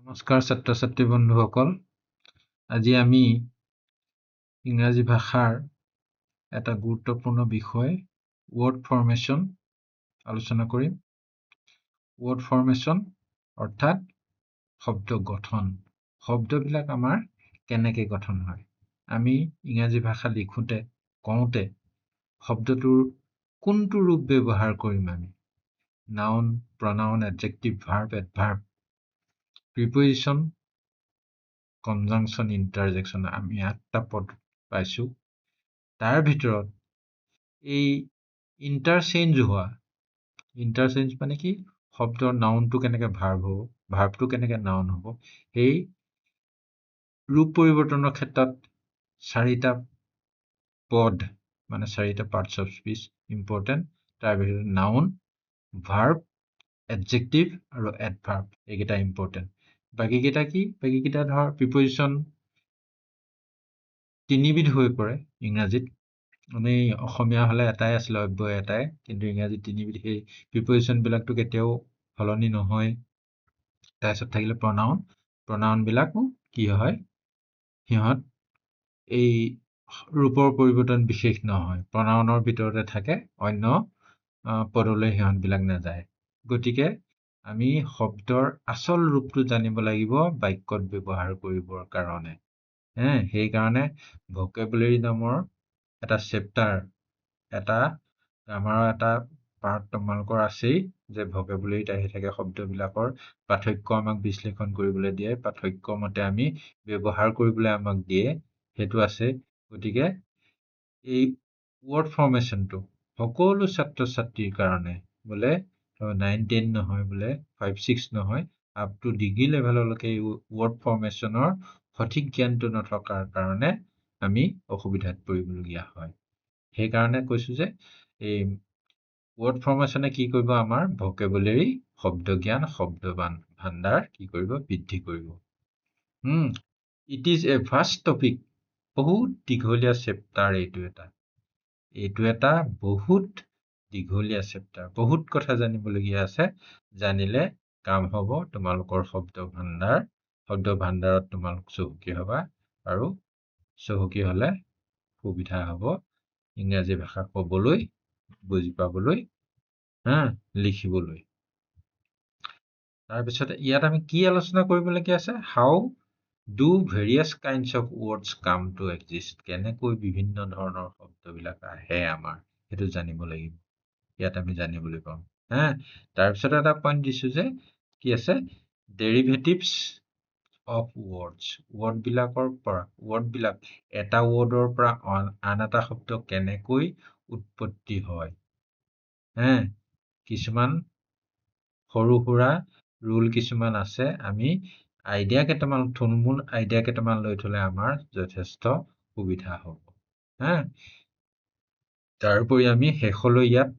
নমস্কাৰ ছাত্ৰ ছাত্ৰী বন্ধুসকল, আজি আমি ইংৰাজী ভাষাৰ এটা গুৰুত্বপূৰ্ণ বিষয় ৱৰ্ড ফৰ্মেশ্যন আলোচনা কৰিম। ৱৰ্ড ফৰ্মেশ্যন অৰ্থাৎ শব্দ গঠন। শব্দবিলাক আমাৰ কেনেকৈ গঠন হয়। আমি ইংৰাজী ভাষা লিখোঁতে কওঁতে শব্দটোৰ কোনটো ৰূপ ব্যৱহাৰ কৰিম আমি? Noun, প্ৰনাউন, adjective, verb, এডভাৰ্ব, preposition, conjunction, ইণ্টাৰজেকশ্যন, আমি 8টা পদ পাইছোঁ। তাৰ ভিতৰত এই ইণ্টাৰচেঞ্জ মানে কি? শব্দৰ নাউনটো কেনেকৈ ভাৰ্ব হ'ব, ভাৰ্বটো কেনেকৈ নাউন হ'ব, সেই ৰূপ পৰিৱৰ্তনৰ ক্ষেত্ৰত 4টা পদ মানে 4টা পাৰ্টছ অফ স্পীচ ইম্পৰ্টেণ্ট। তাৰ ভিতৰত নাউন, ভাৰ্ব, এডজেক্টিভ আৰু এডভাৰ্ব এইকেইটা ইম্পৰ্টেণ্ট। বাকীকেইটা কি? বাকীকেইটা ধৰ প্ৰিপজিশ্যন 3বিধ হৈ পৰে ইংৰাজীত। মানে অসমীয়া হ'লে এটাই আছিলে, অব্যয় এটাই, কিন্তু ইংৰাজীত 3বিধ। সেই প্ৰিপজিশ্যনবিলাকতো কেতিয়াও সলনি নহয়। তাৰপিছত থাকিলে প্ৰনাউনবিলাকো কি হয়, সিহঁত এই ৰূপৰ পৰিৱৰ্তন বিশেষ নহয়, প্ৰনাউনৰ ভিতৰতে থাকে, অন্য পদলৈ সিহঁতবিলাক নাযায়। গতিকে আমি শব্দৰ আচল ৰূপটো জানিব লাগিব বাক্যত ব্যৱহাৰ কৰিবৰ কাৰণে। সেইকাৰণে ভকেবুলাৰী নামৰ এটা চেপ্টাৰ, এটা গ্ৰামাৰৰ এটা পাৰ্ট তোমালোকৰ আছেই, যে ভকেবুলাৰীত আহি থাকে শব্দবিলাকৰ পাৰ্থক্য আমাক বিশ্লেষণ কৰিবলৈ দিয়ে, পাৰ্থক্য মতে আমি ব্যৱহাৰ কৰিবলৈ আমাক দিয়ে, সেইটো আছে। গতিকে এই ৱৰ্ড ফৰ্মেশ্যনটো সকলো ছাত্ৰ ছাত্ৰীৰ কাৰণে, বোলে 9-10 নহয়, বোলে 5-6 নহয়, আপ টু ডিগ্ৰী লেভেললৈকে এই ৱৰ্ড ফৰ্মেশ্যনৰ সঠিক জ্ঞানটো নথকাৰ কাৰণে আমি অসুবিধাত পৰিবলগীয়া হয়। সেইকাৰণে কৈছোঁ যে এই ৱৰ্ড ফৰ্মেশ্যনে কি কৰিব, আমাৰ ভকেবুলাৰী, শব্দ জ্ঞান, শব্দ ভাণ্ডাৰ কি কৰিব, বৃদ্ধি কৰিব। It is a vast topic, বহুত দীঘলীয়া চেপ্টাৰ এইটো এটা বহুত দীঘলীয়া চেপ্টাৰ, বহুত কথা জানিবলগীয়া আছে। জানিলে কাম হ'ব তোমালোকৰ শব্দ ভাণ্ডাৰত তোমালোক চহকী হ'বা, আৰু চহকী হ'লে সুবিধা হ'ব ইংৰাজী ভাষা ক'বলৈ, বুজি পাবলৈ, লিখিবলৈ। তাৰপিছত ইয়াত আমি কি আলোচনা কৰিবলগীয়া আছে? How do various kinds of words come to exist. কেনেকৈ বিভিন্ন ধৰণৰ শব্দবিলাক আহে আমাৰ, সেইটো জানিব লাগিব। ইয়াত আমি জানিবলৈ পাম। তাৰপিছত এটা পইণ্ট দিছোঁ যে কি আছে, ডেৰিভেটিভছ অফ ৱৰ্ডবিলাক এটা ৱৰ্ডৰ পৰা আন এটা শব্দ কেনেকৈ উৎপত্তি হয়। কিছুমান সৰু সুৰা ৰুল কিছুমান আছে, আমি থুলমূল আইডিয়া কেইটামান লৈ থলে আমাৰ যথেষ্ট সুবিধা হ'ব। তাৰোপৰি আমি শেষলৈ ইয়াত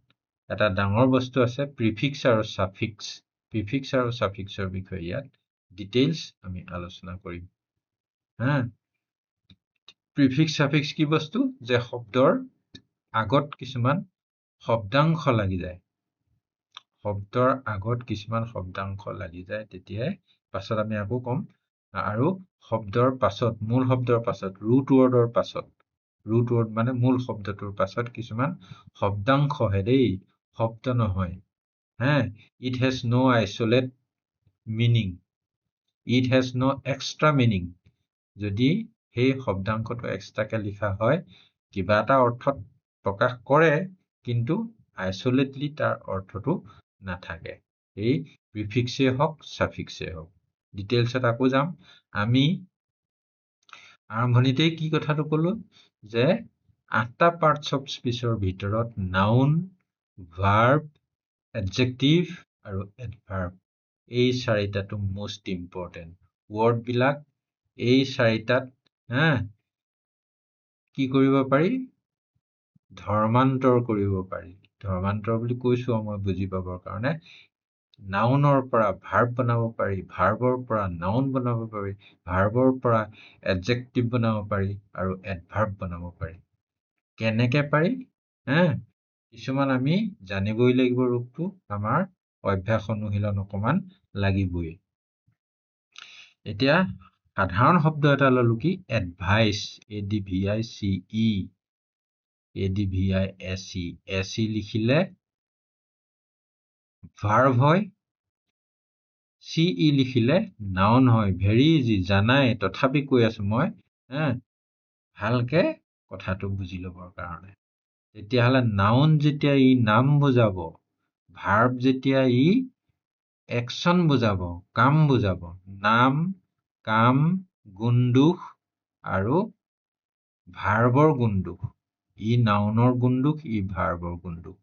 এটা ডাঙৰ বস্তু আছে, প্ৰিফিক্স আৰু ছাফিক্স। প্ৰিফিক্স আৰু ছাফিক্সৰ বিষয়ে ইয়াত ডিটেইলছ আমি আলোচনা কৰিম। প্ৰিফিক্স ছাফিক্স কি বস্তু? যে শব্দৰ আগত কিছুমান শব্দাংশ লাগি যায়, তেতিয়াই পাছত আমি আকৌ ক'ম। আৰু শব্দৰ পাছত, মূল শব্দৰ পাছত, ৰুট ৱৰ্ড মানে মূল শব্দটোৰ পাছত কিছুমান শব্দাংশহে দেই, শব্দ নহয়। It has no' isolated meaning, it has no' extra meaning. যদি সেই শব্দাংশটো এক্সট্ৰাকে লিখা হয়, কিবা এটা অৰ্থত প্ৰকাশ কৰে, কিন্তু আইচলেটলি তাৰ অৰ্থটো নাথাকে। এই প্ৰিফিক্সেই হওক, ছাফিক্সেই হওক। ডিটেইলছত আকৌ যাম। আমি আৰম্ভণিতেই কি কথাটো ক'লো, যে 8টা পাৰ্টছ অফ স্পীচৰ ভিতৰত নাউন, ভাৰ্ব, এডজেক্টিভ আৰু এডভাৰ্ব, এই 4টাটো মোষ্ট ইম্পৰ্টেণ্ট। ৱৰ্ডবিলাক এই 4টাত কি কৰিব পাৰি, ধৰ্মান্তৰ কৰিব পাৰি। ধৰ্মান্তৰ বুলি কৈছোঁ মই বুজি পাবৰ কাৰণে। নাউনৰ পৰা ভাৰ্ব বনাব পাৰি, ভাৰ্বৰ পৰা নাউন বনাব পাৰি, ভাৰ্বৰ পৰা এডজেক্টিভ বনাব পাৰি, আৰু এডভাৰ্ব বনাব পাৰি। কেনেকে পাৰি? কিছুমান আমি জানিবই লাগিব ৰূপটো, আমাৰ অভ্যাস অনুশীলন অকমান লাগিবই। এতিয়া সাধাৰণ শব্দ এটা ললো কি এডভাইচ ADVICE ADVISE লিখিলে ভাৰ্ব হয় CE লিখিলে নাউন হয় ভেৰি ইজি জানাই তথাপি কৈ আছো মই ভালকে কথাটো বুজি লবৰ কাৰণে তেতিয়াহলে নাউন যেতিয়া ই নাম বুজাব ভাৰ্ব যেতিয়া ই একশন বুজাব কাম বুজাব নাম কাম গুণদোষ আৰু ভাৰ্বৰ গুণদোষ ই নাউনৰ গুণদোষ ই ভাৰ্বৰ গুণদোষ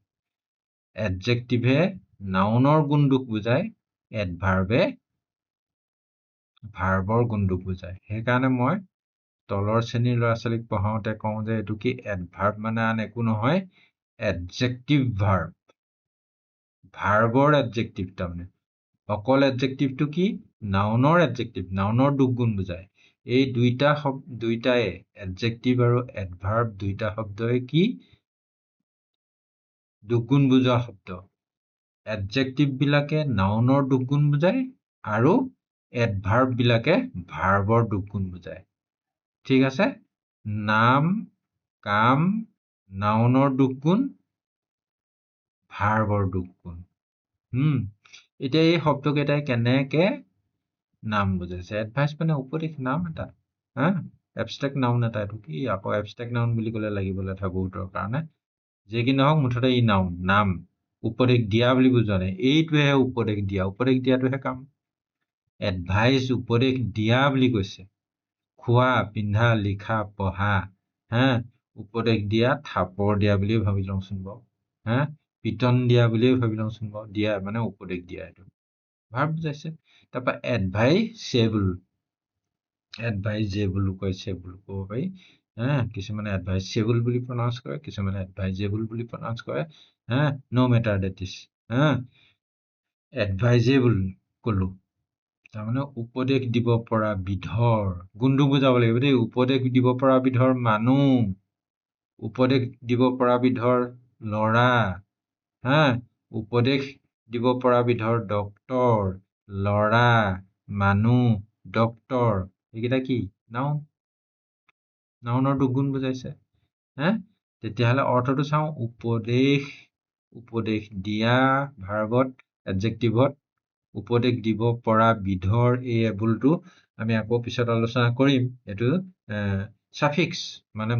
এডজেক্টিভে নাউনৰ গুণদোষ বুজায় এডভাৰ্বে ভাৰ্বৰ গুণদোষ বুজায় সেইকাৰণে মই তলৰ শ্ৰেণীৰ ল'ৰা ছোৱালীক পঢ়াওঁতে কওঁ যে এইটো কি এডভাৰ্ব মানে আন একো নহয় এডজেক্টিভ ভাৰ্ব ভাৰ্বৰ এডজেক্টিভ তাৰমানে অকল এডজেক্টিভটো কি নাউনৰ এডজেক্টিভ নাউনৰ দুখ গুণ বুজায় এই দুইটাই এডজেক্টিভ আৰু এডভাৰ্ব দুইটা শব্দই কি দুখ গুণ বুজোৱা শব্দ এডজেক্টিভ বিলাকে নাউনৰ দুখ গুণ বুজায় আৰু এডভাৰ্ব বিলাকে ভাৰ্বৰ দুখ গুণ বুজায় ঠিক আছে নাম কাম নাউনৰ দুখ গুণ ভাৰ্বৰ দুখ গুণ এতিয়া এই শব্দকেইটাই কেনেকে নাম বুজাইছে এডভাইচ মানে উপদেশ নাম এটা এবষ্ট্ৰেক্ট নাউন এটা এইটো কি আকৌ এবষ্ট্ৰেক্ট নাউন বুলি ক'লে লাগিবলৈ থাকে বহুতৰ কাৰণে যে কি নহওক মুঠতে ই নাউন নাম উপদেশ দিয়া বুলি বুজোৱা নাই এইটোহে উপদেশ দিয়াটোহে কাম এডভাইচ উপদেশ দিয়া বুলি কৈছে খোৱা পিন্ধা লিখা পঢ়া উপদেশ দিয়া থাপৰ দিয়া বুলিয়ে ভাবি লওঁচোন বাৰু পিটন দিয়া বুলিয়ে ভাবি লওঁচোন বাৰু দিয়া মানে উপদেশ দিয়া এইটো ভাৰ্ব বুজাইছে তাৰপৰা এডভাইজেবল ক'ব পাৰি কিছুমানে এডভাইচেবল বুলি প্ৰনাউন্স কৰে কিছুমানে এডভাইজেবল বুলি প্ৰনাউন্স কৰে নো মেটাৰ ডেট ইজ এডভাইজেবল কলো তাৰমানে উপদেশ দিব পৰা বিধৰ গুণটো বুজাব লাগিব দেই উপদেশ দিব পৰা বিধৰ মানুহ উপদেশ দিব পৰা বিধৰ ল'ৰা উপদেশ দিব পৰা বিধৰ ডক্তৰ ল'ৰা মানুহ ডক্তৰ এইকেইটা কি নাউনৰ দুখ গুণ বুজাইছে তেতিয়াহলে অৰ্থটো চাওঁ উপদেশ দিয়া ভাৰ্বত এডজেক্টিভত উপদেশ দিব পৰা বিধৰ এই এবুলটো আমি আকৌ পিছত আলোচনা কৰিম এইটো সাফিক্স মানে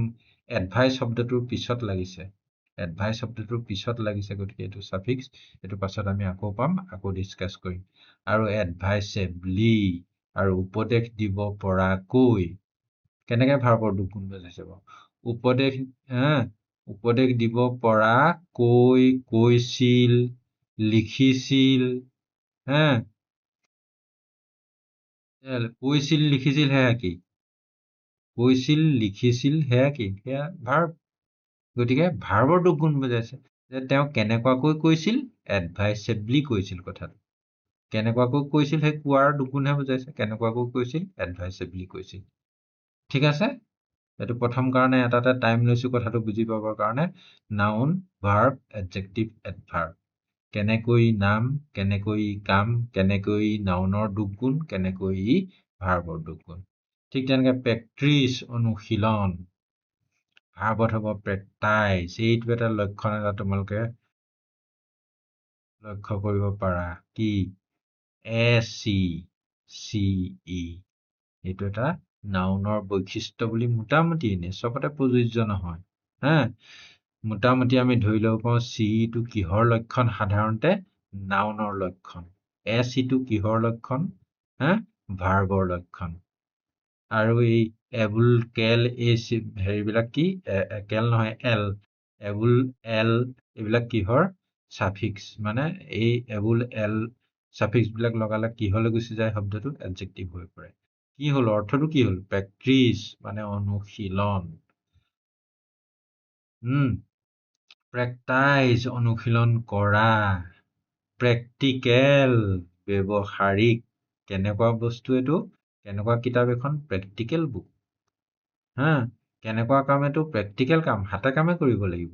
এডভাইচ শব্দটোৰ পিছত লাগিছে গতিকে এইটো সাফিক্স এইটো পাছত আমি আকৌ পাম আকৌ ডিছকাছ কৰিম আৰু এডভাইচেবলি আৰু উপদেশ দিব পৰাকৈ কেনেকে ভাৰ্বৰ দুখ গুণ বুজাইছে বাৰু উপদেশ দিব পৰা কৈছিল লিখিছিল কৈছিল লিখিছিল সেয়া কি সেয়া ভাৰ্ব গতিকে ভাৰ্বৰ দুখ গুণ বুজাইছে যে তেওঁ কেনেকুৱাকৈ কৈছিল এডভাইচেবলি কৈছিল কথাটো কেনেকুৱাকৈ কৈছিল সেই কোৱাৰ দুখ গুণহে বুজাইছে কেনেকুৱাকৈ কৈছিল এডভাইচেবলি কৈছিল ঠিক আছে এইটো প্ৰথম কাৰণে এটা টাইম লৈছো কথাটো বুজি পাবৰ কাৰণে নাউন ভাৰ্ব এডজেক্টিভ এডভাৰ্ব কেনেকৈ নাম কেনেকৈ কাম কেনেকৈ নাউনৰ দুখ গুণ কেনেকৈ ভাৰ্বৰ দুখ গুণ ঠিক তেনেকে প্ৰেক্টিচ অনুশীলন ভাৰ্বত হ'ব প্ৰেক্টাইজ এইটো এটা লক্ষণ এটা তোমালোকে লক্ষ্য কৰিব পাৰা কি SCE এইটো এটা নাউনৰ বৈশিষ্ট্য বুলি মোটামুটি এনে চবতে প্ৰযোজ্য নহয় মোটামুটি আমি ধৰি ল'ব পাৰোঁ CE টো কিহৰ লক্ষণ সাধাৰণতে নাউনৰ লক্ষণ SE টো কিহৰ লক্ষণ ভাৰ্বৰ লক্ষণ আৰু এই এবুল কেল এই হেৰিবিলাক কি কেল নহয় এবুল এল এইবিলাক কিহৰ সাফিক্স মানে এই এবুল এল সাফিক্স বিলাক লগালে কিহলৈ গুচি যায় শব্দটো এডজেক্টিভ হৈ পৰে কি হল অৰ্থটো কি হল প্ৰেক্টিচ মানে অনুশীলন প্ৰেক্টাইজ অনুশীলন কৰা প্ৰেক্টিকেল ব্যৱহাৰিক কেনেকুৱা বস্তু এইটো কেনেকুৱা কিতাপ এখন প্ৰেক্টিকেল বুক কেনেকুৱা কাম এইটো প্ৰেক্টিকেল কাম হাতে কামে কৰিব লাগিব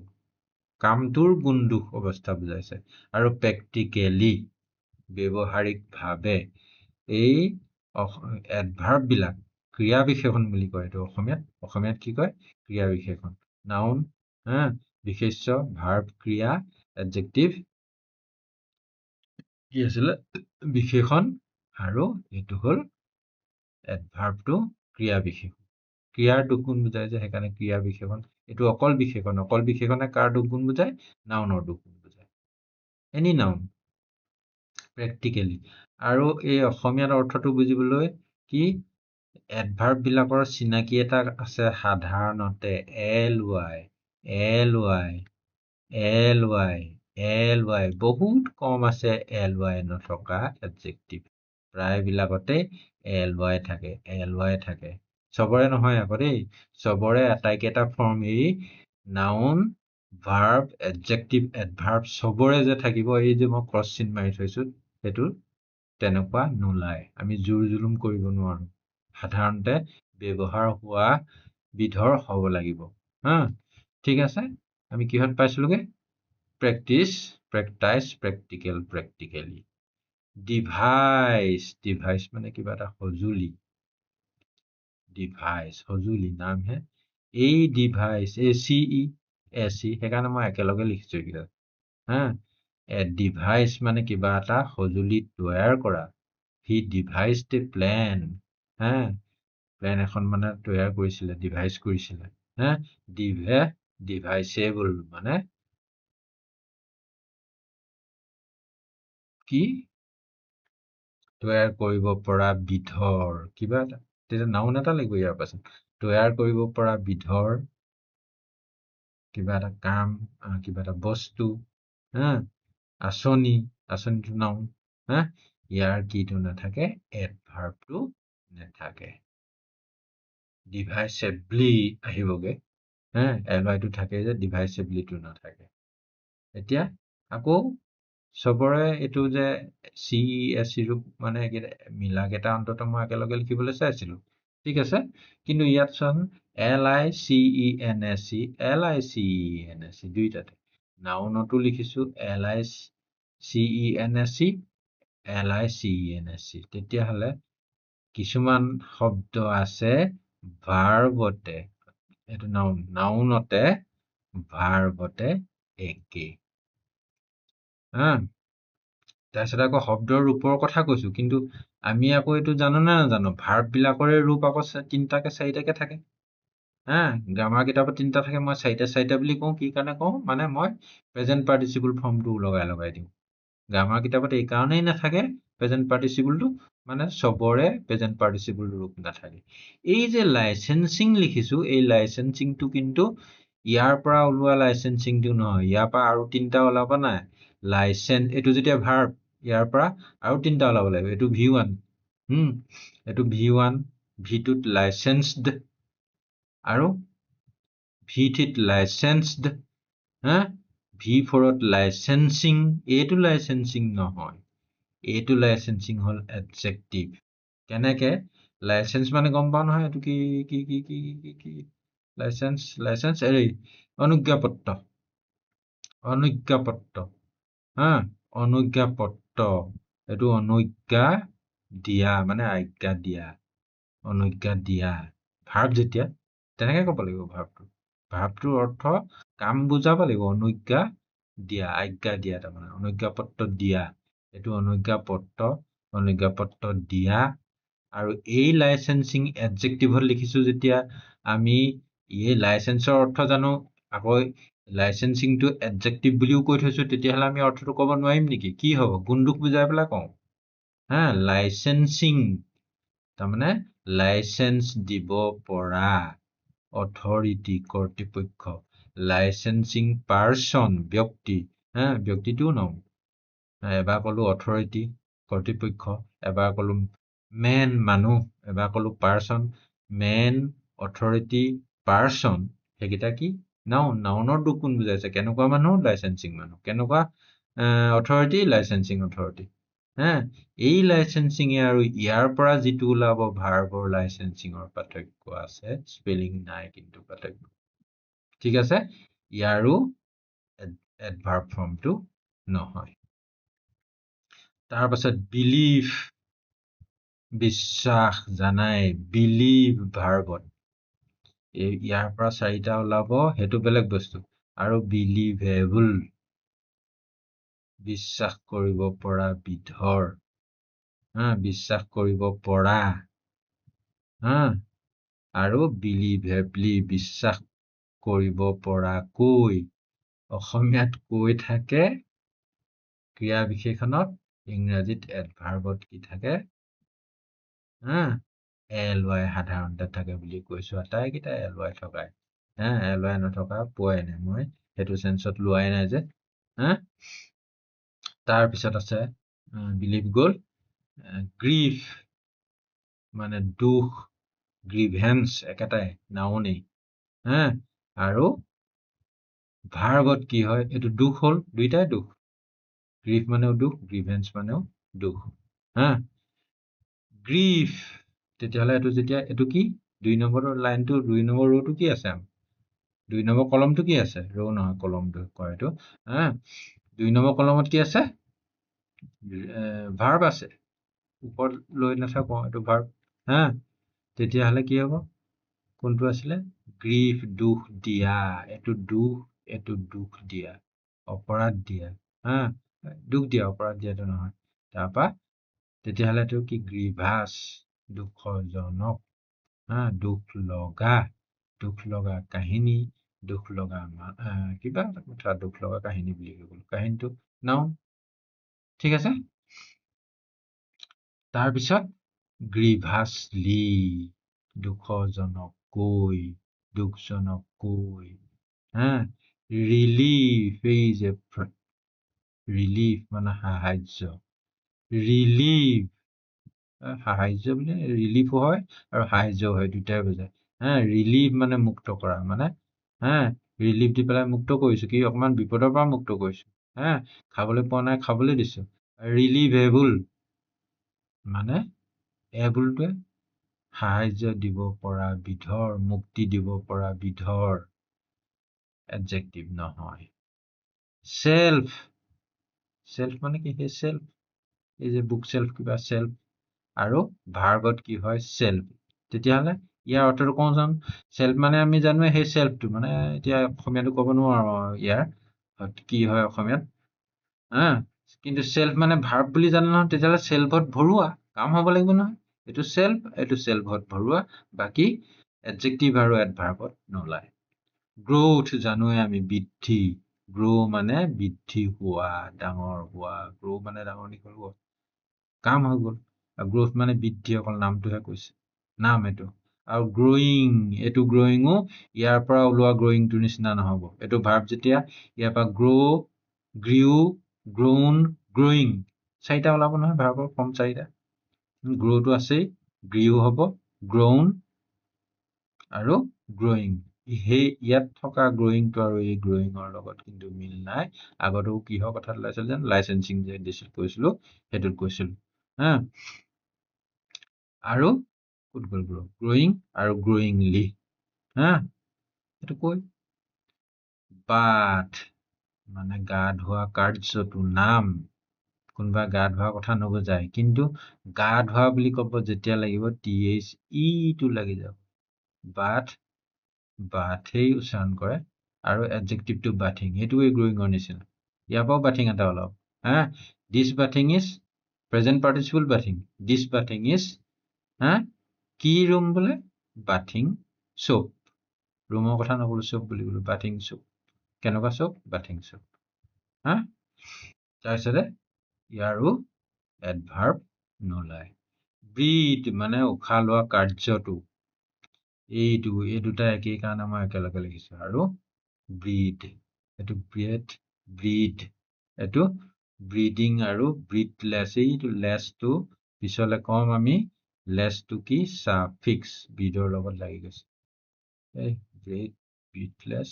কামটোৰ গুণ দুখ অৱস্থা বুজাইছে আৰু প্ৰেক্টিকেলি ব্যৱহাৰিকভাৱে এই এডভাৰ্ব বিলাক ক্ৰিয়া বিশেষণ বুলি কয় এইটো অসমীয়াত কি কয় ক্ৰিয়া বিশেষণ নাউন বিশেষ্য ভাৰ্ব ক্ৰিয়া এডজেক্টিভ কি আছিলে বিশেষণ আৰু এইটো হ'ল এডভাৰ্বটো ক্ৰিয়া বিশেষণ ক্ৰিয়াৰ দুগুণ বুজায় যে সেইকাৰণে ক্ৰিয়া বিশেষণ এইটো অকল বিশেষণে কাৰ দুগুণ বুজায় নাউনৰ দুগুণ বুজায় এনি নাউন প্ৰেক্টিকেলি আৰু এই অসমীয়াত অৰ্থটো বুজিবলৈ কি এডভাৰ্ব বিলাকৰ চিনাকি এটা আছে সাধাৰণতে এল ৱাই বহুত কম আছে এল ৱাই নথকা এডজেক্টিভ প্ৰায়বিলাকতে এল ৱাই থাকে চবৰে নহয় আকৌ দেই চবৰে আটাইকেইটা ফৰ্ম এই নাউন ভাৰ্ব এডজেক্টিভ এডভাৰ্ব চবৰে যে থাকিব এই যে মই ক্ৰছ চিন মাৰি থৈছো সেইটো তেনেকুৱা নোলায় আমি জোৰ জুলুম কৰিব নোৱাৰো সাধাৰণতে ব্যৱহাৰ হোৱা বিধৰ হ'ব লাগিব ঠিক আছে আমি কিহত পাইছিলোগে প্ৰেক্টিকেলি ডিভাইচ মানে কিবা এটা সঁজুলি নাম হে এই ডিভাইচ এচি সেইকাৰণে মই একেলগে লিখিছো এইকেইটা ডিভাইচ মানে কিবা এটা সঁজুলি তৈয়াৰ কৰা হি ডিভাইচ দ্য প্লেন প্লেন এখন মানে তৈয়াৰ কৰিছিলে ডিভাইচ কৰিছিলে ডিভাইচেবল মানে কি তৈয়াৰ কৰিব পৰা বিধৰ কিবা এটা তেতিয়া নাউন এটা লাগিব ইয়াৰ পাছত তৈয়াৰ কৰিব পৰা বিধৰ কিবা এটা কাম কিবা এটা বস্তু আঁচনিটো নাউন ইয়াৰ কিটো নাথাকে এডভাৰ্বটো নাথাকে ডিভাইচেবলি আহিবগে এলৱাইটো থাকে যে ডিভাইচেবলিটো নাথাকে এতিয়া আকৌ চবৰে এইটো যে CESC ৰূপ মানে মিলাকেইটা অন্তত মই একেলগে লিখিবলৈ চাইছিলো ঠিক আছে কিন্তু ইয়াত চোন LICENSC দুইটাতে নাউনতো লিখিছো LICENSC তেতিয়াহ'লে কিছুমান শব্দ আছে ভাৰ্বতে এইটো নাউনতে ভাৰ্বতে একেই তাৰপিছত আকৌ শব্দৰ ৰূপৰ কথা কৈছো কিন্তু আমি আকৌ এইটো জানো নে নাজানো ভাৰ্ব বিলাকৰে ৰূপ আকৌ 3টাকে 4টাকে থাকে গ্ৰামাৰ কিতাপত 3টা থাকে মই 4টা বুলি কওঁ কি কাৰণে কওঁ মানে মই প্ৰেজেন্ট পাৰ্টিচিপল ফৰ্মটো লগাই দিওঁ গ্ৰামাৰ কিতাপত এই কাৰণেই নাথাকে প্ৰেজেন্ট পাৰ্টিচিপলটো মানে চবৰে প্ৰেজেন্ট পাৰ্টিচিপল ৰূপ নাথাকে এই যে লাইচেন্সিং লিখিছো এই লাইচেন্সিংটো কিন্তু ইয়াৰ পৰা ওলোৱা লাইচেন্সিংটো নহয় ইয়াৰ পৰা আৰু 3টা ওলাব নাই লাইচেন্স এইটো যেতিয়া ভাৰ্ব ইয়াৰ পৰা আৰু 3টা ওলাব লাগিব এইটো V1 এইটো V1 V2ত লাইচেন্সড আৰু V3ত লাইচেন্সড V4ত লাইচেন্সিং এইটো লাইচেন্সিং নহয় এইটো লাইচেন্সিং হল এডজেক্টিভ কেনেকে লাইচেন্স মানে গম পাও নহয় এইটো কি লাইচেন্স অনুজ্ঞাপত্ৰ অনুজ্ঞাপত্ৰ এইটো অনুজ্ঞা দিয়া মানে আজ্ঞা দিয়া অনুজ্ঞা দিয়া ভাৰ্ব যেতিয়া তেনেকে ক'ব লাগিব ভাৰ্বটোৰ অৰ্থ কাম বুজাব লাগিব অনুজ্ঞা দিয়া আজ্ঞা দিয়া তাৰমানে অনুজ্ঞাপত্ৰ দিয়া এইটো অনুজ্ঞাপত্ৰ দিয়া আৰু এই লাইচেন্সিং এডজেক্টিভত লিখিছো যেতিয়া আমি এই লাইচেন্সৰ অৰ্থ জানো আকৌ লাইচেন্সিংটো এডজেক্টিভ বুলিও কৈ থৈছো তেতিয়াহ'লে আমি অৰ্থটো ক'ব নোৱাৰিম নেকি কি হ'ব গুণদোষ বুজাই পেলাই কওঁ লাইচেন্সিং তাৰমানে লাইচেন্স দিব পৰা অথৰিটি কৰ্তৃপক্ষ লাইচেন্সিং পাৰ্চন ব্যক্তিটোও নওঁ এবাৰ ক'লো অথৰিটি কৰ্তৃপক্ষ এবাৰ ক'লো মেন মানুহ এবাৰ ক'লো পাৰ্চন মেন অথৰিটি পাৰ্চন সেইকেইটা কি নাউনৰ দুগুণ বুজাইছে কেনেকুৱা মানুহ লাইচেন্সিং মানুহ কেনেকুৱা অথৰিটি লাইচেন্সিং অথৰিটি এই লাইচেন্সিঙে আৰু ইয়াৰ পৰা যিটো ওলাব ভাৰ্বৰ লাইচেন্সিঙৰ পাৰ্থক্য আছে স্পেলিং নাই কিন্তু পাৰ্থক্য ঠিক আছে ইয়াৰো এডভাৰ্ব ফৰ্মটো নহয় তাৰ পাছত বিলিফ বিশ্বাস জানাই বিলিভ ভাৰ্বত ইয়াৰ পৰা 4টা ওলাব সেইটো বেলেগ বস্তু আৰু বিলিভেবল বিশ্বাস কৰিব পৰা বিধৰ বিশ্বাস কৰিব পৰা আৰু বিলিভেবলি বিশ্বাস কৰিব পৰাকৈ অসমীয়াত কৈ থাকে ক্ৰিয়া বিশেষণত ইংৰাজীত এডভাৰ্বত কি থাকে ly সাধাৰণতে থাকে বুলি কৈছো আটাইকেইটা ly থকাই ly নথকা পোৱাই নাই মই সেইটো চেন্সত লোৱাই নাই যে তাৰপিছত আছে বিলিভ গ'ল গ্ৰীফ মানে দুখ গ্ৰিভেন্স একেটাই নাউনেই আৰু ভাৰ্বত কি হয় এইটো দুখ হ'ল দুইটাই দুখ গ্ৰীফ মানেও দুখ গ্ৰিভেন্স মানেও দুখ গ্ৰীফ তেতিয়াহ'লে এইটো যেতিয়া এইটো কি 2 নম্বৰৰ লাইনটো 2 নম্বৰ ৰ'টো কি আছে 2 নম্বৰ কলমটো কি আছে ৰ' নহয় কলমটো কয় এইটো 2 নম্বৰ কলমত কি আছে ভাৰ্ব আছে ওপৰত লৈ নাথাকো এইটো ভাৰ্ব তেতিয়াহ'লে কি হ'ব কোনটো আছিলে গ্ৰীফ দুখ দিয়া এইটো দুখ দিয়া অপৰাধ দিয়া দুখ দিয়া অপৰাধ দিয়াটো নহয় তাৰপৰা তেতিয়াহ'লে এইটো কি গ্ৰীভাছ দুখজনক দুখ লগা কাহিনী দুখ লগা কিবা কথা দুখ লগা কাহিনী বুলি কৈ কাহিনীটো নাও ঠিক আছে তাৰপিছত গ্ৰীভাছলি দুখজনকৈ ৰিলিফ এই যে ৰিলিফ মানে সাহায্য ৰিলিফ সাহায্য বুলি ৰিলিফো হয় আৰু সাহায্যও হয় দুটাই বুজায় ৰিলিফ মানে মুক্ত কৰা মানে ৰিলিফ দি পেলাই মুক্ত কৰিছো কি অকমান বিপদৰ পৰা মুক্ত কৰিছো খাবলৈ পোৱা নাই খাবলৈ দিছো ৰিলিভেবল মানে এবুলটোৱে সাহায্য দিব পৰা বিধৰ মুক্তি দিব পৰা বিধৰ এডজেক্টিভ নহয় সেলফ মানে কি সেই সেলফ এই যে বুক সেলফ কিবা সেলফ আৰু ভাৰ্বত কি হয় সেলফ তেতিয়াহ'লে ইয়াৰ অৰ্থটো কওঁচোন সেলফ মানে আমি জানো সেই সেলফটো মানে এতিয়া অসমীয়াটো ক'ব নোৱাৰো ইয়াৰ কি হয় অসমীয়াত কিন্তু সেলফ মানে ভাৰ্ব বুলি জানো নহয় তেতিয়াহ'লে সেলফত ভৰোৱা কাম হ'ব লাগিব নহয় এইটো সেলফত ভৰোৱা বাকী এডজেক্টিভ আৰু এডভাৰ্বত নোলায় গ্ৰোথ জানোৱে আমি বৃদ্ধি গ্ৰ' মানে বৃদ্ধি হোৱা ডাঙৰ হোৱা গ্ৰ' মানে ডাঙৰ দীঘল হোৱা কাম হৈ গ'ল আৰু গ্ৰোথ মানে বৃদ্ধি অকল নামটোহে কৈছে নাম এইটো আৰু গ্ৰয়িং এইটো গ্ৰয়িঙো ইয়াৰ পৰা ওলোৱা গ্ৰয়িংটোৰ নিচিনা নহ'ব এইটো ভাৰ্ব যেতিয়া ইয়াৰ পৰা গ্ৰিউ গ্ৰোন গ্ৰয়িং 4টা ওলাব নহয় ভাৰ্বৰ ফৰ্ম 4টা গ্ৰ'টো আছেই গ্ৰিউ হ'ব গ্ৰ'ন আৰু গ্ৰয়িং সেই ইয়াত থকা গ্ৰয়িংটো আৰু এই গ্ৰয়িঙৰ লগত কিন্তু মিল নাই আগতেও কিহৰ কথা ওলাইছিল যেন লাইচেঞ্চিং যে দিছিল কৈছিলো সেইটোত কৈছিলো আৰু ক'ত গ'ল গ্ৰয়িং আৰু গ্ৰয়িংলি এইটো কৈ বাথ মানে গা ধোৱা কাৰ্যটো নাম কোনোবা গা ধোৱা কথা নুবুজায় কিন্তু গা ধোৱা বুলি ক'ব যেতিয়া লাগিব THE টো লাগি যাব বাথেই উচ্চাৰণ কৰে আৰু এডজেক্টিভটো বাথিং সেইটোৱে গ্ৰয়িঙৰ নিচিনা ইয়াৰ পৰাও বাথিং এটা ওলাব this bathing is present participle bathing this bathing is কি ৰুম বোলে বাথিং চোপ ৰুমৰ কথা নকলো চোপ বুলি ক'লো বাথিং চোপ কেনেকুৱা চোপ বাথিং চোপ তাৰপিছতে ইয়াৰো এডভাৰ্ব নোলায় ব্ৰীথ মানে উশাহ লোৱা কাৰ্যটো এই দুটা একেই কাৰণে মই একেলগে লিখিছো আৰু ব্ৰীথ এইটো ব্ৰীথ এইটো ব্ৰিডিং আৰু ব্ৰীথলেছ এইটো লেছটো পিছলে কম আমি লেছটো কি সাফিক্স ব্ৰীডৰ লগত লাগি গৈছে ব্ৰীথলেছ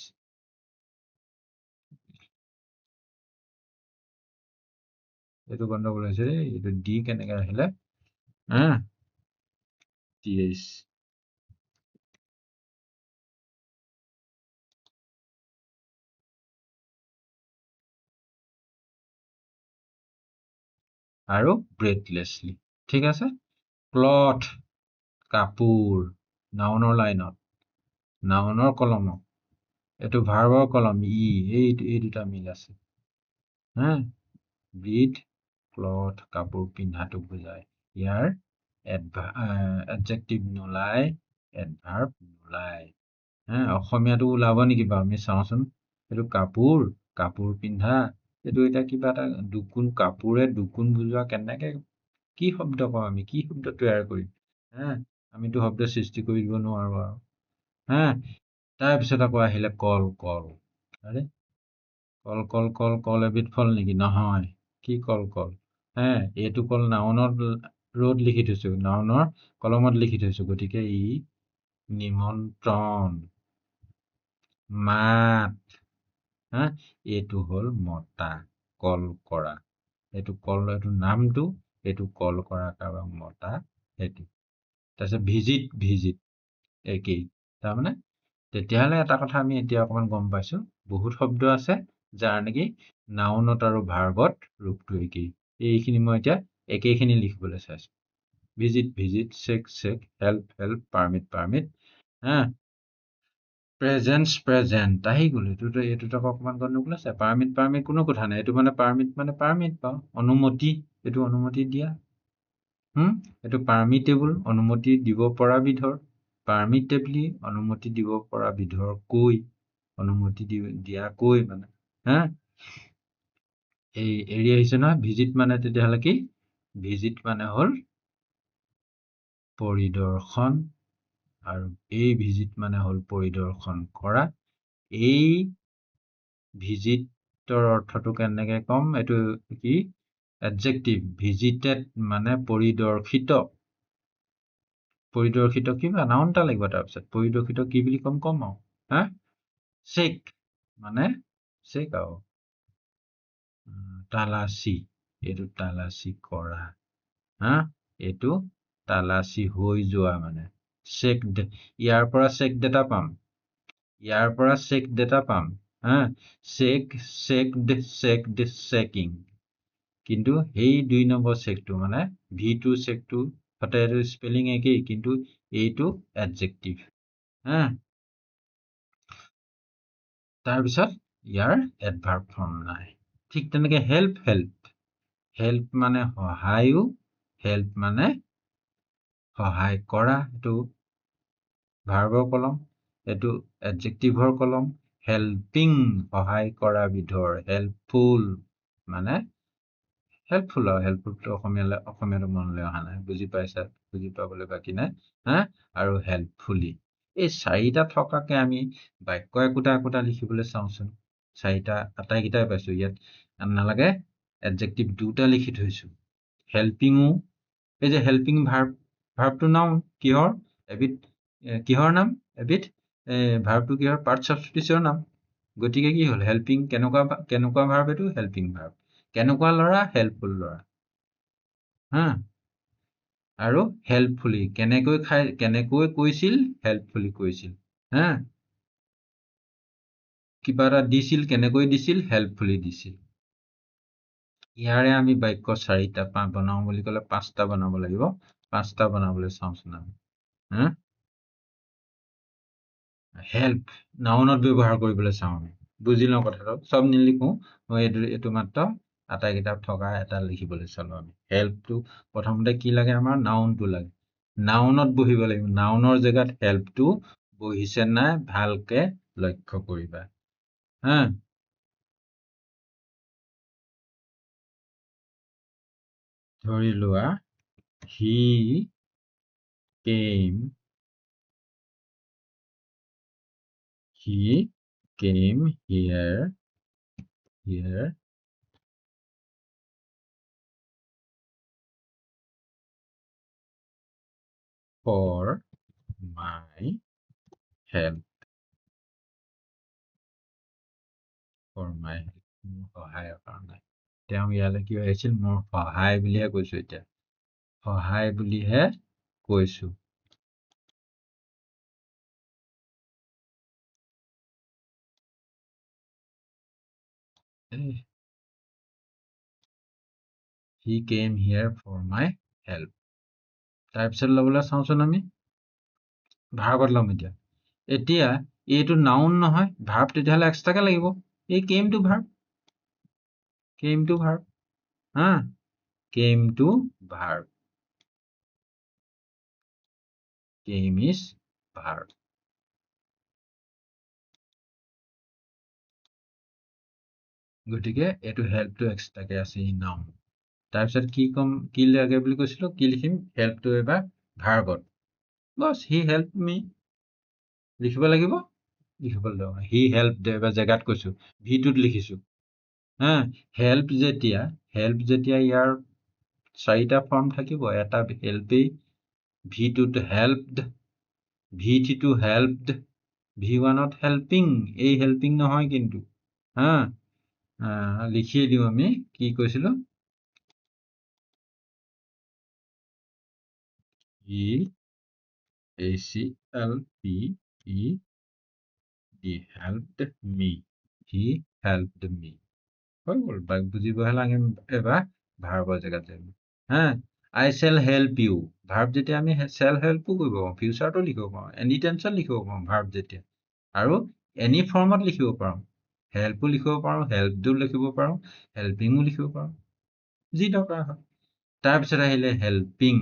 এইটো গণ্ডগোল হৈছে দেই এইটো ডি কেনেকে আহিলে TH আৰু ব্ৰেথলেছলি ঠিক আছে ক্লথ কাপোৰ নাউনৰ লাইনত নাউনৰ কলমত এইটো ভাৰ্বৰ কলম এই দুটা মিল আছে হা ব্ৰিড ক্লথ কাপোৰ পিন্ধাটো বুজায় ইয়াৰ এডজেক্টিভ নোলায় এডভাৰ্ব নোলায় হা অসমীয়াটো ওলাব নেকি বাৰু আমি চাওঁচোন এইটো কাপোৰ পিন্ধা এইটো এতিয়া কিবা এটা দুগুণ কাপোৰে দুগুণ বুজোৱা কেনেকে কি শব্দ কওঁ আমি কি শব্দ তৈয়াৰ কৰিম হা আমিতো শব্দ সৃষ্টি কৰি দিব নোৱাৰো আৰু হা তাৰপিছত আকৌ আহিলে কল আৰে কল এবিধ ফল নেকি নহয় কি কল হা এইটো কল নাউনত ৰ'দ লিখি থৈছো নাউনৰ কলমত লিখি থৈছো গতিকে ই নিমন্ত্ৰণ মাত হা এইটো হ'ল মতা কল কৰা এইটো নামটো এইটো কল কৰা কাৰোবাক মতা সেইটো তাৰপিছত ভিজিট একেই তাৰমানে তেতিয়াহ'লে এটা কথা আমি এতিয়া অকমান গম পাইছো বহুত শব্দ আছে যাৰ নেকি নাউনত আৰু ভাৰ্বত ৰূপটো একেই এইখিনি মই এতিয়া একেইখিনি লিখিবলৈ চাইছো ভিজিট চেক হেল্প পাৰ্মিট হা প্ৰেজেন্ট আহি গ'ল এইটোত আকৌ অকমান গণ্ডগোল আছে পাৰ্মিট কোনো কথা নাই এইটো মানে পাৰ্মিট পাওঁ অনুমতি এইটো অনুমতি দিয়া এইটো পাৰ্মিটেবল অনুমতি দিব পৰা বিধৰ পাৰ্মিটেবলি অনুমতি দিব পৰা বিধৰ অনুমতি দিয়া মানে হা এই এৰি আহিছে নহয় ভিজিট মানে তেতিয়াহ'লে কি ভিজিট মানে হ'ল পৰিদৰ্শন আৰু এই ভিজিট মানে হ'ল পৰিদৰ্শন কৰা এই ভিজিটৰ অৰ্থটো কেনেকে কম এইটো কি এডজেক্টিভ ভিজিটেড মানে পৰিদৰ্শিত কিবা নাউন এটা লাগিব তাৰপিছত পৰিদৰ্শিত কি বুলি কম আৰু হা চেক মানে চেক আৰু তালাচী এইটো তালাচী কৰা হা এইটো তালাচী হৈ যোৱা মানে ইয়াৰ পৰা চেক ডেটা পাম হা চেকিং কিন্তু সেই 2 নম্বৰ চেকটো মানে V2 চেকটো সতে স্পেলিং একেই কিন্তু এইটো এডজেক্টিভ হা তাৰপিছত ইয়াৰ এডভাৰ্ব ফৰ্ম নাই ঠিক তেনেকে হেল্প মানে সহায়ো হেল্প মানে সহায় কৰা এইটো ভাৰ্বৰ কলম এইটো এডজেক্টিভৰ কলম হেল্পিং সহায় কৰা বিধৰ হেল্পফুল মানে হেল্পফুল আৰু হেল্পফুলটো অসমীয়াটো মনলৈ অহা নাই বুজি পাইছা বুজি পাবলৈ বাকী নাই হা আৰু হেল্পফুলি এই চাৰিটা থকাকে আমি বাক্য একোটা লিখিবলৈ চাওঁচোন চাৰিটা আটাইকেইটাই পাইছো ইয়াত নালাগে এডজেক্টিভ দুটা লিখি থৈছো হেল্পিঙো এই যে হেল্পিং ভাৰ্বটো নাউন কিহৰ নাম ভাৰ্বটো কিহৰ পাৰ্টছ অফ স্পীচৰ নাম গতিকে কি হ'ল হেল্পিং কেনেকুৱা ভাৰ্ব এইটো হেল্পিং ভাৰ্ব কেনেকুৱা ল'ৰা হেল্পফুল ল'ৰা হা আৰু হেল্পফুলি কেনেকৈ কৈছিল হেল্পফুলি কৈছিল হা কিবা এটা দিছিল কেনেকৈ দিছিল হেল্পফুলি দিছিল ইয়াৰে আমি বাক্য 4টা বনাও বুলি ক'লে 5টা বনাব লাগিব 5টা বনাবলৈ চাওঁচোন আমি হা হেল্প নাউনত ব্যৱহাৰ কৰিবলৈ চাওঁ আমি বুজি লওঁ কথাটো চব নিলিখো মই এইটো মাত্ৰ আটাইকেইটা থকা এটা লিখিবলৈ চালো আমি হেল্পটো প্ৰথমতে কি লাগে আমাৰ নাউনটো লাগে নাউনত বহিব লাগিব নাউনৰ জেগাত হেল্পটো বহিছে নাই ভালকে লক্ষ্য কৰিবা হা ধৰি লোৱা he came here for my help মোৰ সহায়ৰ কাৰণে তেওঁ ইয়ালৈ কি আহিছিল মোৰ সহায় বুলিহে কৈছো এতিয়া সহায় বুলিহে কৈছো he came here for my help তাৰপিছত ল'বলৈ চাওঁচোন আমি ভাৰ্বত ল'ম এতিয়া এইটো নাউন নহয় ভাৰ্ব তেতিয়াহ'লে এক্সট্ৰাকে লাগিব এই কেম টু ভাৰ্ব হা came to verb chemo is verb গতিকে এইটো হেল্পটো এক্সট্ৰাকে আছে ই নাউন তাৰপিছত কি লাগে বুলি কৈছিলো কি লিখিম হেল্পটো এবাৰ ভাৰ্বত বছ হি হেল্প মি লিখিব লাগিব হি হেল্প এবাৰ জেগাত কৈছো ভিটোত লিখিছো হা হেল্প যেতিয়া ইয়াৰ 4টা ফৰ্ম থাকিব এটা হেল্পেই ভিটোত হেল্পড ভিটো হেল্পড V1ত হেল্পিং এই হেল্পিং নহয় কিন্তু হা লিখিয়ে দিওঁ আমি কি কৈছিলো He helped me হৈ গ'ল বুজিবহে লাগে এবাৰ ভাৰ্বৰ জেগাত যাব হা I shall help you verb যেতিয়া আমি shall helpও কৰিব পাৰোঁ ফিউচাৰটো লিখিব পাৰোঁ এনি টেন্সত লিখিব পাৰোঁ ভাৰ্ব যেতিয়া আৰু এনি ফৰ্মত লিখিব পাৰোঁ হেল্পো লিখিব পাৰোঁ হেল্পডো লিখিব পাৰোঁ হেল্পিঙো লিখিব পাৰোঁ যি দৰকাৰ হয় তাৰপিছত আহিলে হেল্পিং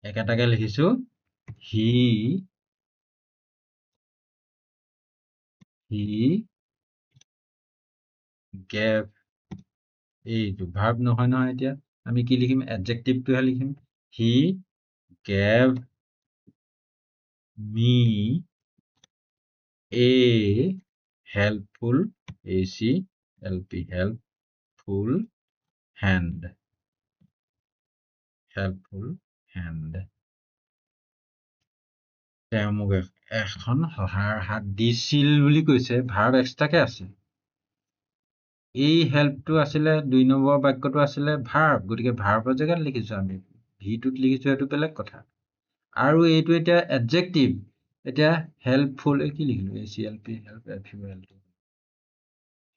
একেটাকে লিখিছো he gave এইটো ভাৰ্ব নহয় এতিয়া আমি কি লিখিম এডজেক্টিভটোহে লিখিম he gave me a helpful helpful hand তেওঁ মোক এখন সহায়ৰ হাত দিছিল বুলি কৈছে ভাৰ্ব এক্সট্ৰাকে আছে এই হেল্পটো আছিলে 2 নম্বৰ বাক্যটো আছিলে ভাৰ্ব গতিকে ভাৰ্বৰ জেগাত লিখিছো আমি ভিটোত লিখিছো এইটো বেলেগ কথা আৰু এইটো এতিয়া এডজেক্টিভ এতিয়া হেল্পফুল কি লিখিলো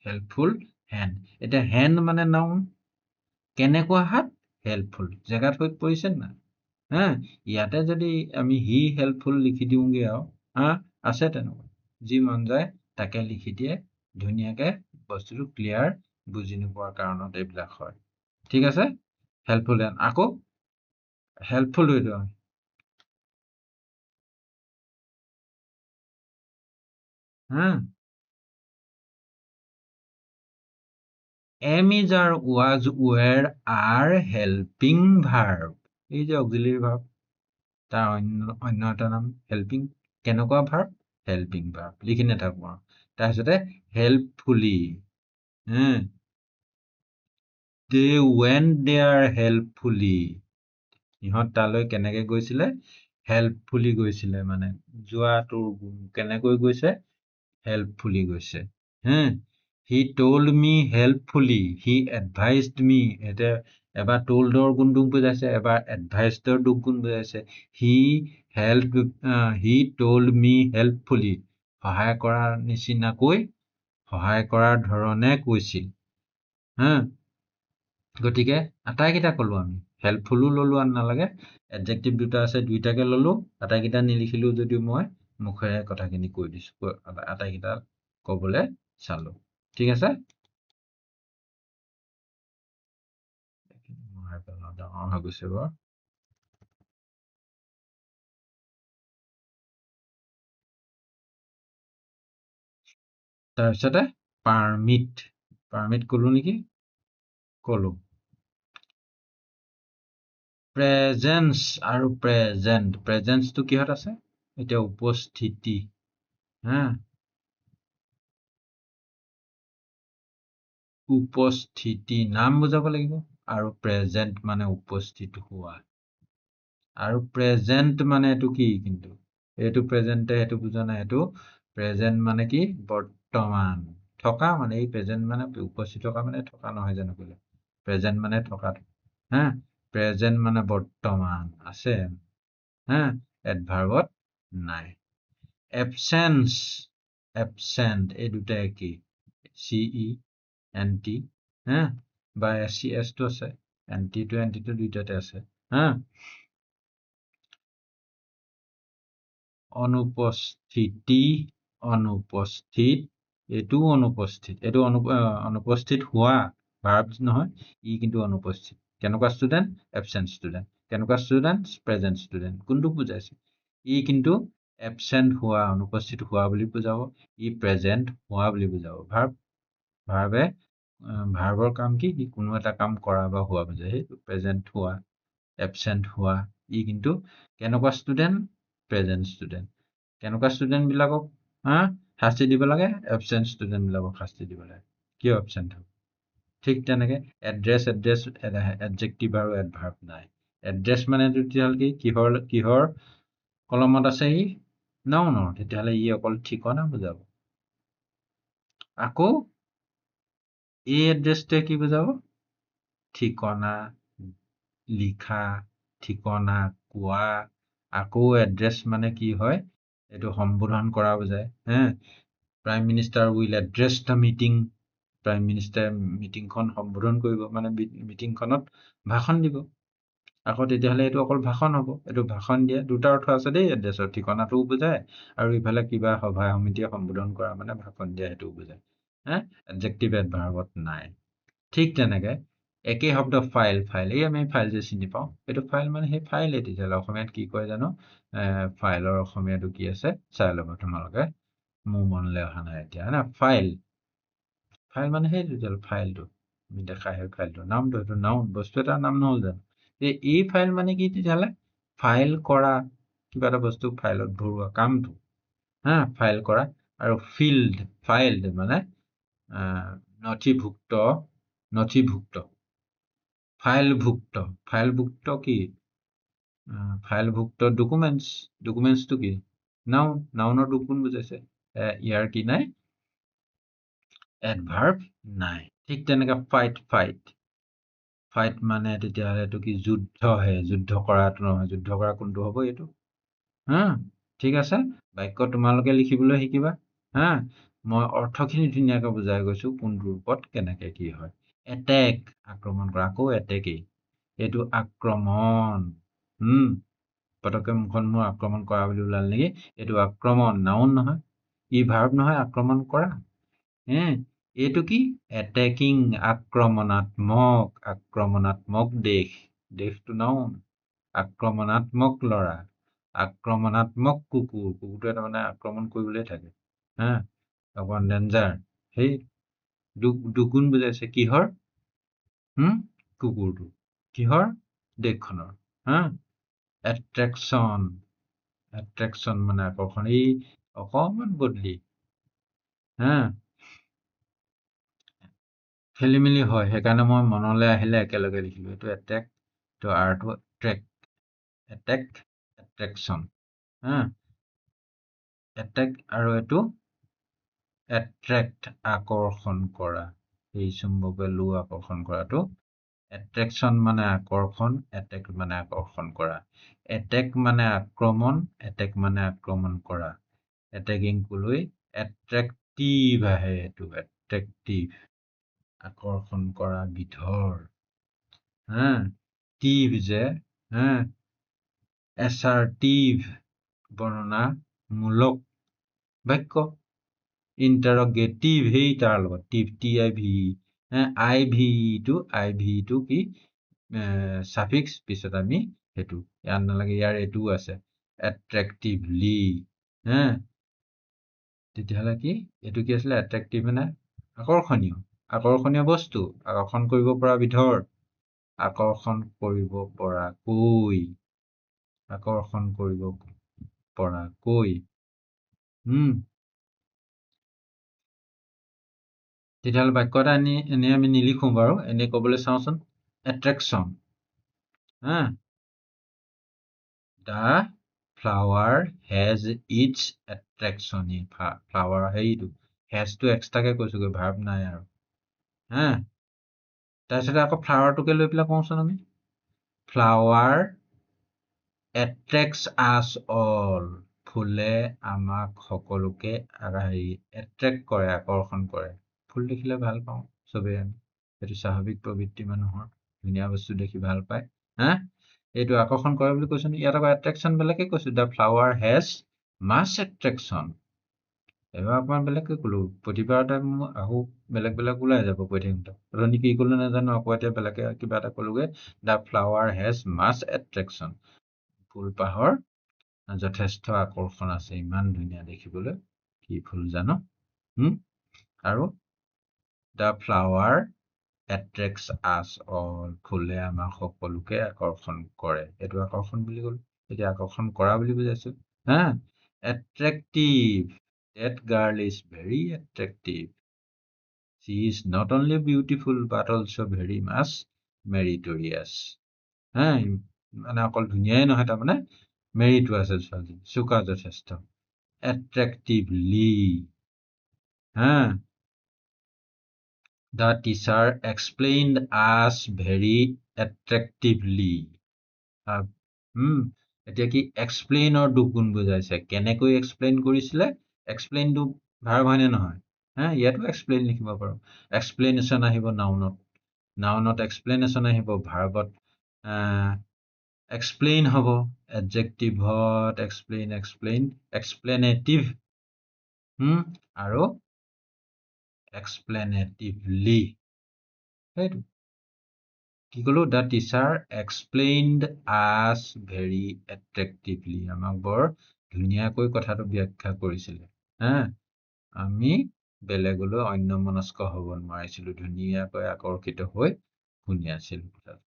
হেল্পফুল হেণ্ড এতিয়া হেণ্ড মানে নাউন কেনেকুৱা হাত হেল্পফুল জেগাত হৈ পৰিছে না হা ইয়াতে যদি আমি হি হেল্পফুল লিখি দিওঁগে আৰু আছে তেনেকুৱা যি মন যায় তাকে লিখি দিয়ে ধুনীয়াকে বস্তুটো ক্লিয়াৰ বুজি নোপোৱাৰ কাৰণত এইবিলাক হয় ঠিক আছে হেল্পফুল আকৌ হেল্পফুল হৈ দিওঁ am is are was were are helping verb এই যে auxiliary verb তাৰ অন্য এটা নাম হেল্পিং কেনেকুৱা ভাৰ্ব হেল্পিং ভাৰ্ব লিখি নাথাকো আৰু তাৰপিছতে helpfully they went there helpfully ইহঁত তালৈ কেনেকে গৈছিলে হেল্পফুলি গৈছিলে মানে যোৱাটো কেনেকৈ গৈছে হেল্পফুলি গৈছে he told me helpfully he advised me এটা এবাৰ toldৰ গুণটো বুজাইছে এবাৰ advisedৰ গুণ বুজাইছে he told me helpfully সহায় কৰাৰ নিচিনাকৈ সহায় কৰাৰ ধৰণে কৈছিল গতিকে আটাইকেইটা কলো আমি হেল্পফুলো ললো নালাগে এডজেক্টিভ দুটা আছে দুইটাকে ললো আটাইকেইটা নিলিখিলো যদিও মই মুখেৰে কথাখিনি কৈ দিছো আটাইকেইটা কবলে চালো ঠিক আছে ডাঙৰ হৈ গৈছে বাৰু তাৰপিছতে পাৰ্মিট কলো নেকি কলো প্ৰেজেন্স আৰু প্ৰেজেন্সটো কিহত আছে এতিয়া উপস্থিতি উপস্থিতি নাম বুজাব লাগিব আৰু প্ৰেজেন্ট মানে উপস্থিত হোৱা আৰু প্ৰেজেন্ট মানে এইটো কি কিন্তু এইটো প্ৰেজেন্টে সেইটো বুজা নাই এইটো প্ৰেজেন্ট মানে কি বৰ্তমান থকা মানে এই প্ৰেজেন্ট মানে উপস্থিত থকা মানে থকা নহয় জানো বোলে প্ৰেজেন্ট মানে থকা প্ৰেজেন্ট মানে বৰ্তমান আছে এডভাৰ্বত নাই এবচেন্ট এই দুটা কি CENT হা বা SCS টো আছে NT টো দুইটাতে আছে হা অনুপস্থিতি অনুপস্থিত এইটো অনুপস্থিত এইটো অনুপস্থিত হোৱা ভাৰ্ব নহয় ই কিন্তু অনুপস্থিত কেনেকুৱা ষ্টুডেণ্ট এবসেন্ট ষ্টুডেণ্ট কেনেকুৱা ষ্টুডেণ্ট প্ৰেজেন্ট ষ্টুডেণ্ট কোনটো বুজাইছে ই কিন্তু এবসেন্ট হোৱা অনুপস্থিত হোৱা বুলি বুজাব ই প্ৰেজেন্ট হোৱা বুলি বুজাব ভাৰ্বে ভাৰ্বৰ কাম কি কোনো এটা কাম কৰা বা হোৱা বুজায় সেইটো প্ৰেজেন্ট হোৱা এবসেন্ট হোৱা ই কিন্তু কেনেকুৱা ষ্টুডেণ্ট প্ৰেজেন্ট ষ্টুডেণ্ট কেনেকুৱা ষ্টুডেণ্ট বিলাকক শাস্তি দিব লাগে এবসেন্ট ষ্টুডেণ্ট বিলাকক শাস্তি দিব লাগে কিয় এবসেন্ট হ'ব ঠিক তেনেকে এড্ৰেছ এডজেক্টিভ আৰু এডভাৰ্ব নাই এড্ৰেছ মানে তেতিয়াহ'লে কিহৰ কলমত আছে ই নাউনৰ তেতিয়াহ'লে ই অকল ঠিকনা বুজাব আকৌ এই এড্ৰেছটোৱে কি বুজাব ঠিকনা লিখা ঠিকনা কোৱা আকৌ এড্ৰেছ মানে কি হয় এইটো সম্বোধন কৰা বুজায় prime minister will address the meeting prime মিনিষ্টাৰে মিটিংখন সম্বোধন কৰিব মানে মিটিংখনত ভাষণ দিব আকৌ তেতিয়াহ'লে এইটো অকল ভাষণ হ'ব এইটো ভাষণ দিয়া দুটা অৰ্থ আছে দেই এড্ৰেছৰ ঠিকনাটোও বুজায় আৰু ইফালে কিবা সভা সমিতিয়ে সম্বোধন কৰা মানে ভাষণ দিয়া সেইটোও বুজায় এডজেক্টিভ এডভাৰ্বত নাই ঠিক তেনেকে একে শব্দ ফাইল এই আমি ফাইল যে চিনি পাওঁ এইটো ফাইল মানে সেই ফাইলে তেতিয়াহ'লে অসমীয়াত কি কয় জানো ফাইলৰ অসমীয়াটো কি আছে চাই ল'ব তোমালোকে মোৰ মনলৈ অহা নাই এতিয়া না ফাইল মানে সেইটো তেতিয়াহ'লে ফাইলটো আমি দেখা সেই ফাইলটো নামটো সেইটো নাউন বস্তু এটাৰ নাম নহ'ল জানো এই ফাইল মানে কি তেতিয়াহ'লে ফাইল কৰা কিবা এটা বস্তু ফাইলত ভৰোৱা কামটো ফাইল কৰা আৰু ফাইল্ড মানে নথিভুক্ত ফাইলভুক্ত কি ফাইলভুক্ত ডকুমেন্টছটো কি নাউনৰ কোন বুজাইছে ইয়াৰ কি নাই এডভাৰ্ব নাই ঠিক তেনেকে ফাইট মানে তেতিয়াহ'লে এইটো কি যুদ্ধহে যুদ্ধ কৰাটো নহয় যুদ্ধ কৰা কোনটো হ'ব এইটো ঠিক আছে বাক্য তোমালোকে লিখিবলৈ শিকিবা মই অৰ্থখিনি ধুনীয়াকৈ বুজাই গৈছো কোনটো ৰূপত কেনেকে কি হয় এটেক আক্ৰমণ কৰা আকৌ এটেকেই এইটো আক্ৰমণ পতকে মুখখন মোৰ আক্ৰমণ কৰা বুলি ওলাল নেকি এইটো আক্ৰমণ নাউন নহয় ই ভাৰ্ব নহয় আক্ৰমণ কৰা এইটো কি এটেকিং আক্ৰমণাত্মক দেশটো নাউন আক্ৰমণাত্মক ল'ৰা আক্ৰমণাত্মক কুকুৰটো এটা মানে আক্ৰমণ কৰিবলৈ থাকে অকমান ডেঞ্জাৰ সেই দুগুণ বুজাইছে কিহৰ কুকুৰটো কিহৰ দেশখনৰ এট্ৰেকচন মানে আকৰ্ষণ এই অকমান বদলি খেলি মেলি হয় সেইকাৰণে মই মনলৈ আহিলে একেলগে লিখিলো এইটো এটেক তো আৰটো এট্ৰেকচন এটেক আৰু এইটো এট্ৰেক্ট আকৰ্ষণ কৰা এই চুম্বকে লো আকৰ্ষণ কৰাটো এট্ৰেকচন মানে আকৰ্ষণ এটেক মানে আকৰ্ষণ কৰা এটেক মানে আক্ৰমণ এটেক মানে আক্ৰমণ কৰা এটেকিং কলৈ এট্ৰেক্টিভ আহে এইটো এট্ৰেক্টিভ আকৰ্ষণ কৰা বিধৰ টিভ যে এছাৰ্টিভ বৰ্ণনামূলক বাক্য ইণ্টাৰগেটিভ সেই তাৰ লগত আইভিটো কি সাফিক্স পিছত আমি সেইটো ইয়াত নালাগে ইয়াৰ এইটোও আছে এট্ৰেক্টিভলি তেতিয়াহ'লে কি এইটো কি আছিলে এট্ৰেক্টিভ মানে আকৰ্ষণীয় বস্তু আকৰ্ষণ কৰিব পৰা বিধৰ আকৰ্ষণ কৰিব পৰাকৈ তেতিয়াহ'লে বাক্য এটা এনে আমি নিলিখো বাৰু এনে ক'বলৈ চাওঁচোন attraction The flower has its attraction flower হেৰিটো হেজটো এক্সট্ৰাকে কৈছোগৈ ভাৰ্ব নাই আৰু তাৰপিছতে আকৌ ফ্লাৱাৰটোকে লৈ পেলাই কওঁচোন আমি ফ্লাৱাৰ এট্ৰেক্টছ আছ অল ফুলে আমাক সকলোকে এট্ৰেক্ট কৰে আকৰ্ষণ কৰে ফুল দেখিলে ভাল পাওঁ চবেই আমি সেইটো স্বাভাৱিক প্ৰবৃত্তি মানুহৰ ধুনীয়া বস্তু দেখি ভাল পায় হা এইটো আকৰ্ষণ কৰে বুলি কৈছো ইয়াত আকৌ এট্ৰেকশ্যন বেলেগে কৈছো the flower has much attraction এবাৰ অকণমান বেলেগকৈ ক'লো প্ৰতিবাৰতে মোৰ আকৌ বেলেগ ওলাই যাব কৈ থাকোঁতে অথনি কি ক'লো নাজানো আকৌ এতিয়া বেলেগে কিবা এটা ক'লোগে the flower has much attraction ফুলপাহৰ যথেষ্ট আকৰ্ষণ আছে ইমান ধুনীয়া দেখিবলৈ কি ফুল জানো আৰু দ্য ফ্লাৱাৰ এট্ৰেক্টছ আছ অল ফুলে আমাক সকলোকে আকৰ্ষণ কৰে এইটো আকৰ্ষণ বুলি ক'লো এতিয়া আকৰ্ষণ কৰা বুলি বুজাইছো হা attractive that girl is very attractive she is not only beautiful but also very much meritorious হা মানে অকল ধুনীয়াই নহয় তাৰমানে মেৰিটো আছে ছোৱালী চোকা যথেষ্ট attractively হা The teacher explained us very attractively. এতিয়া কি এক্সপ্লেইনৰ দুগুণ বুজাইছে কেনেকৈ এক্সপ্লেইন কৰিছিলে এক্সপ্লেইনটো ভাৰ্ব হয়নে নহয় হা ইয়াতো এক্সপ্লেইন লিখিব পাৰো এক্সপ্লেনেশ্যন আহিব নাউনত এক্সপ্লেনেশ্যন আহিব ভাৰ্বত এক্সপ্লেইন হ'ব এডজেক্টিভত এক্সপ্লেনেটিভ আৰু এক্সপ্লেনেটিভলি সেইটো কি ক'লো দ্য টিচাৰ এক্সপ্লেইনড আছ ভেৰি এট্ৰেক্টিভলি আমাক বৰ ধুনীয়াকৈ কথাটো ব্যাখ্যা কৰিছিলে হা আমি বেলেগলৈ অন্যমনস্ক হ'ব নোৱাৰিছিলো ধুনীয়াকৈ আকৰ্ষিত হৈ শুনি আছিলো কথাটো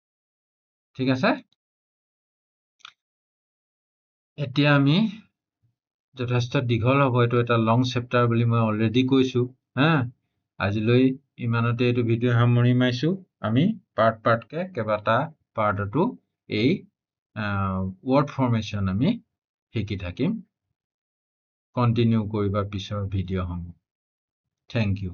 ঠিক আছে এতিয়া আমি যথেষ্ট দীঘল হ'ব এইটো এটা লং চেপ্টাৰ বুলি মই অলৰেডি কৈছো হা আজিলৈ ইমানতে এইটো ভিডিঅ' সামৰি মাৰিছো আমি পাৰ্টকে কেইবাটা পাৰ্টতো এই ৱৰ্ড ফৰ্মেশ্যন আমি শিকি থাকিম কণ্টিনিউ কৰিবা পিছৰ ভিডিঅ'সমূহ থেংক ইউ